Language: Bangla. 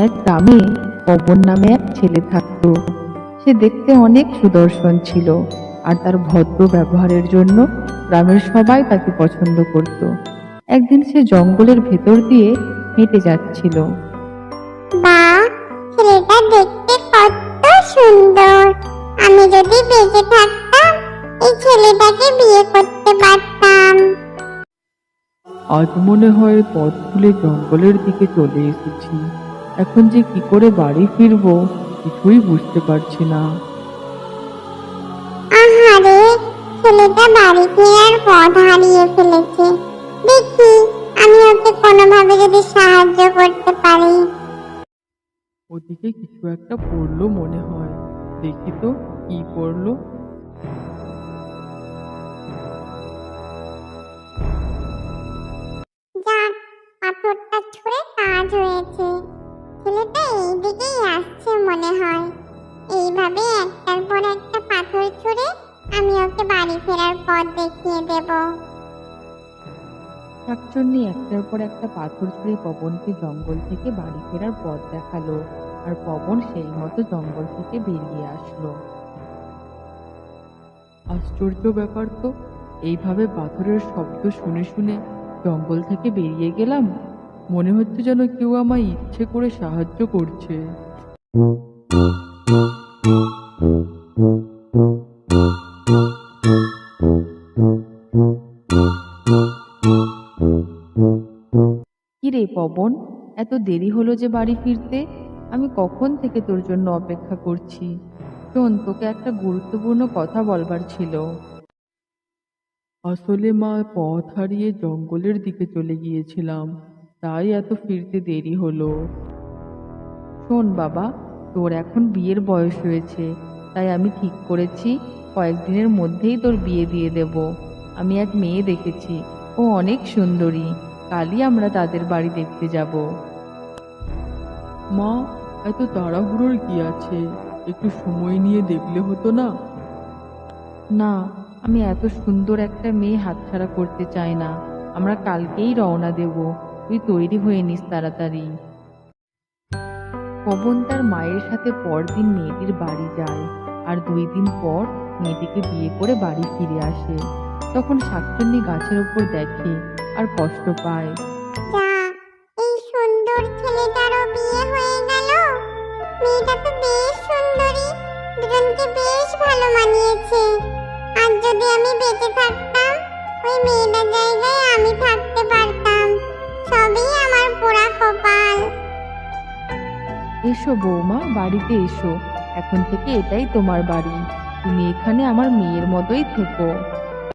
এক গ্রামে পবন নামে এক ছেলে থাকতো। সে দেখতে অনেক সুদর্শন ছিল, আর তার ভদ্র ব্যবহারের জন্য গ্রামের সবাই তাকে পছন্দ করত। একদিন সে জঙ্গলের ভেতর দিয়ে হেঁটে যাচ্ছিল। বাহ, ছেলেটা দেখতে কত সুন্দর! আমি যদি বেঁচে থাকতাম, এই ছেলেটাকে বিয়ে করতে পারতাম। আজ মনে হয় পথ ভুলে জঙ্গলের দিকে চলে এসেছি। এখন যে কি করে বাড়ি ফিরবো কিছুই বুঝতে পারছি না। আহারে, ছেলেটা বাড়ি ফেরার পথ হারিয়ে ফেলেছে। দেখি আমি ওকে কোনোভাবে যদি সাহায্য করতে পারি। ওদিকে কিছু একটা পড়লো মনে হয়, দেখি তো কি পড়লো। যাক, পাথরটা ছুঁড়ে কাজ হয়েছে। ছেলেটা এই দিকেই আসছে মনে হয়। এইভাবে একটার পর একটা পাথর ছুঁড়ে আমি ওকে বাড়ি ফেরার পথ দেখিয়ে দেব। শাকচুন্নি একটার পর একটা পাথর ছুঁড়ে পবনকে জঙ্গল থেকে বাড়ি ফেরার পথ দেখালো, আর পবন সেই মতো জঙ্গল থেকে বেরিয়ে আসলো। আশ্চর্য ব্যাপার তো, এইভাবে পাথরের শব্দ শুনে শুনে জঙ্গল থেকে বেরিয়ে গেলাম। মনে হচ্ছে যেন কেউ আমায় ইচ্ছে করে সাহায্য করছে। কিরে পবন, এত দেরি হলো যে বাড়ি ফিরতে? আমি কখন থেকে তোর জন্য অপেক্ষা করছি। শোন, তোকে একটা গুরুত্বপূর্ণ কথা বলবার ছিল। আসলে মা, পথ হারিয়ে জঙ্গলের দিকে চলে গিয়েছিলাম, তাই এত ফিরতে দেরি হলো। শোন বাবা, তোর এখন বিয়ের বয়স হয়েছে, তাই আমি ঠিক করেছি কয়েকদিনের মধ্যেই তোর বিয়ে দিয়ে দেব। আমি এক মেয়ে দেখেছি, ও অনেক সুন্দরী। কালই আমরা তাদের বাড়ি দেখতে যাব। মা, এত তাড়াহুড়োর কি আছে? একটু সময় নিয়ে দেখলে হতো না? না, আমি এত সুন্দর একটা মেয়ে হাতছাড়া করতে চাই না। আমরা কালকেই রওনা দেব, তুই তৈরি হয়ে নিস তাড়াতাড়ি। পবন তার মায়ের সাথে পরদিন মেয়েটির বাড়ি যায়, আর 2 দিন পর মেয়েটিকে বিয়ে করে বাড়ি ফিরে আসে। তখন শাকচুন্নি গাছের উপর দেখে আর কষ্ট পায়। যাক, এই সুন্দর ছেলেটারও বিয়ে হয়ে গেল। মেয়েটা তো বেশ সুন্দরী, দুজনকে বেশ ভালো মানিয়েছে। আর যদি আমি বেঁচে থাকতাম, ওই মেয়েটার জায়গায় আমি থাকতে পারতাম। সবই আমার পোড়া কপাল। এসো বৌমা, বাড়িতে এসো। এখন থেকে এটাই তোমার বাড়ি, তুমি এখানে আমার মেয়ের মতোই থেকো।